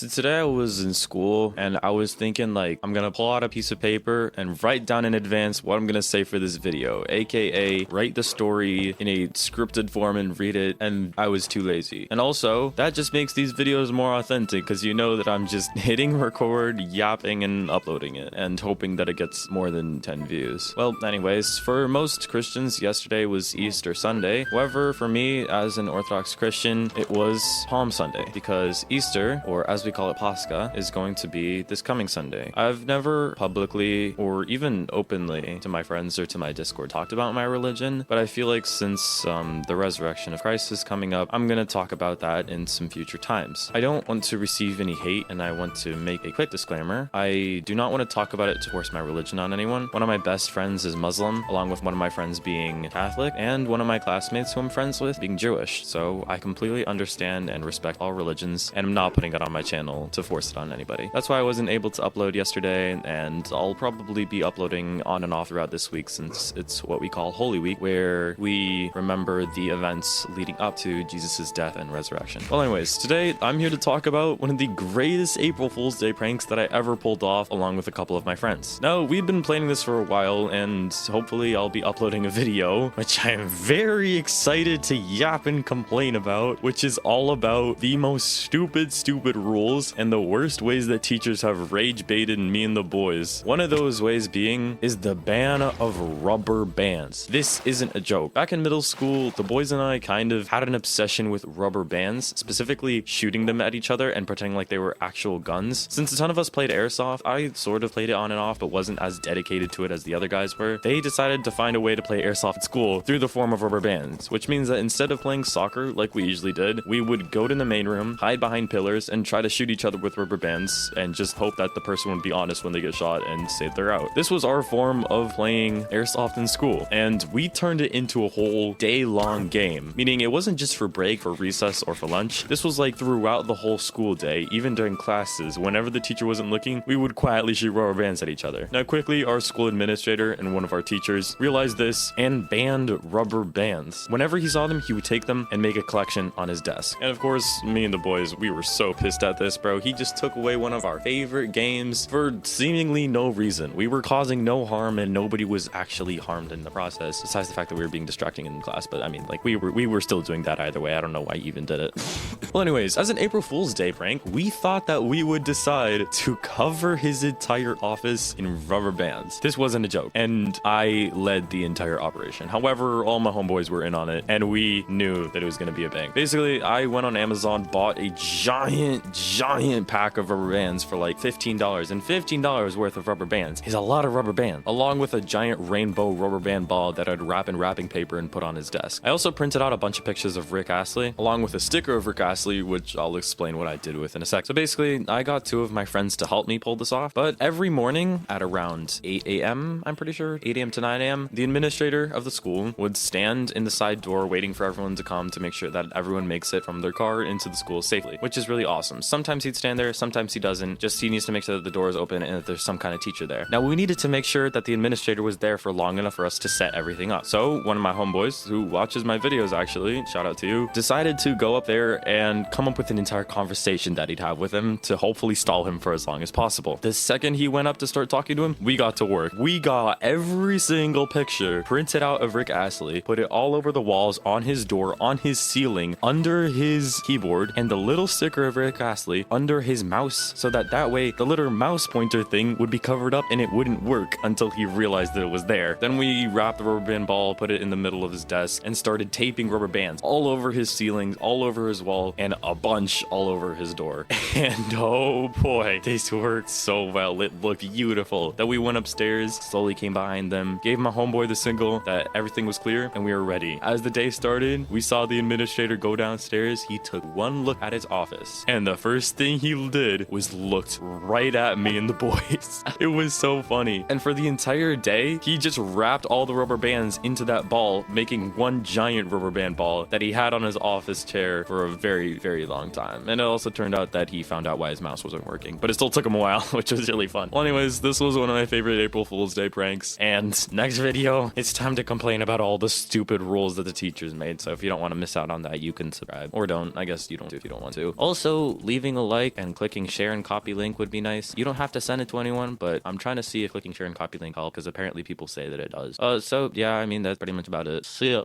So today I was in school and I was thinking like I'm gonna pull out a piece of paper and write down in advance what I'm gonna say for this video, aka write the story in a scripted form and read it, and I was too lazy. And also that just makes these videos more authentic because you know that I'm just hitting record, yapping and uploading it and hoping that it gets more than 10 views. Well, anyways, for most Christians yesterday was Easter Sunday. However, for me as an Orthodox Christian, it was Palm Sunday because Easter, or as we call it Pascha, is going to be this coming Sunday. I've never publicly or even openly to my friends or to my Discord talked about my religion, but I feel like since the resurrection of Christ is coming up, I'm gonna talk about that in some future times. I don't want to receive any hate, and I want to make a quick disclaimer. I do not want to talk about it to force my religion on anyone. One of my best friends is Muslim, along with one of my friends being Catholic, and one of my classmates who I'm friends with being Jewish, so I completely understand and respect all religions, and I'm not putting it on my channel to force it on anybody. That's why I wasn't able to upload yesterday, and I'll probably be uploading on and off throughout this week since it's what we call Holy Week, where we remember the events leading up to Jesus' death and resurrection. Well, anyways, today I'm here to talk about one of the greatest April Fool's Day pranks that I ever pulled off along with a couple of my friends. Now, we've been planning this for a while, and hopefully I'll be uploading a video, which I am very excited to yap and complain about, which is all about the most stupid rules and the worst ways that teachers have rage baited me and the boys. One of those ways being is the ban of rubber bands. This isn't a joke. Back in middle school, the boys and I kind of had an obsession with rubber bands, specifically shooting them at each other and pretending like they were actual guns. Since a ton of us played airsoft, I sort of played it on and off, but wasn't as dedicated to it as the other guys were. They decided to find a way to play airsoft at school through the form of rubber bands, which means that instead of playing soccer like we usually did, we would go to the main room, hide behind pillars, and try to shoot each other with rubber bands and just hope that the person would be honest when they get shot and say they're out. This was our form of playing airsoft in school, and we turned it into a whole day-long game, meaning it wasn't just for break or recess or for lunch. This was like throughout the whole school day, even during classes. Whenever the teacher wasn't looking, we would quietly shoot rubber bands at each other. Now, quickly, our school administrator and one of our teachers realized this and banned rubber bands. Whenever he saw them, he would take them and make a collection on his desk. And of course, me and the boys, we were so pissed at this, bro. He just took away one of our favorite games for seemingly no reason. We were causing no harm and nobody was actually harmed in the process, besides the fact that we were being distracting in class. But I mean, like, we were still doing that either way. I don't know why he even did it. Well, anyways, as an April Fool's Day prank, we thought that we would decide to cover his entire office in rubber bands. This wasn't a joke, and I led the entire operation. However, all my homeboys were in on it, and we knew that it was going to be a bang. Basically, I went on Amazon, bought a giant pack of rubber bands for like $15, and $15 worth of rubber bands is a lot of rubber band, along with a giant rainbow rubber band ball that I'd wrap in wrapping paper and put on his desk. I also printed out a bunch of pictures of Rick Astley, along with a sticker of Rick Astley, which I'll explain what I did with in a sec. So basically, I got two of my friends to help me pull this off, but every morning at around 8 a.m., I'm pretty sure, 8 a.m. to 9 a.m., the administrator of the school would stand in the side door waiting for everyone to come to make sure that everyone makes it from their car into the school safely, which is really awesome. Sometimes he'd stand there, sometimes he doesn't. Just he needs to make sure that the door is open and that there's some kind of teacher there. Now, we needed to make sure that the administrator was there for long enough for us to set everything up. So one of my homeboys, who watches my videos actually, shout out to you, decided to go up there and come up with an entire conversation that he'd have with him to hopefully stall him for as long as possible. The second he went up to start talking to him, we got to work. We got every single picture printed out of Rick Astley, put it all over the walls, on his door, on his ceiling, under his keyboard, and the little sticker of Rick Astley under his mouse, so that way the little mouse pointer thing would be covered up and it wouldn't work until he realized that it was there. Then we wrapped the rubber band ball, put it in the middle of his desk, and started taping rubber bands all over his ceilings, all over his wall, and a bunch all over his door. And oh boy, this worked so well. It looked beautiful. Then we went upstairs, slowly came behind them, gave my homeboy the signal that everything was clear, and we were ready. As the day started, we saw the administrator go downstairs. He took one look at his office, and the first thing he did was looked right at me and the boys. It was so funny. And for the entire day, he just wrapped all the rubber bands into that ball, making one giant rubber band ball that he had on his office chair for a very long time. And it also turned out that he found out why his mouse wasn't working, but it still took him a while, which was really fun. Well, anyways, this was one of my favorite April Fool's Day pranks, and next video, it's time to complain about all the stupid rules that the teachers made. So if you don't want to miss out on that, you can subscribe, or don't. I guess you don't if you don't want to. Also, leaving leaving a like and clicking share and copy link would be nice. You don't have to send it to anyone, but I'm trying to see if clicking share and copy link help because apparently people say that it does. So yeah, I mean, that's pretty much about it. See ya.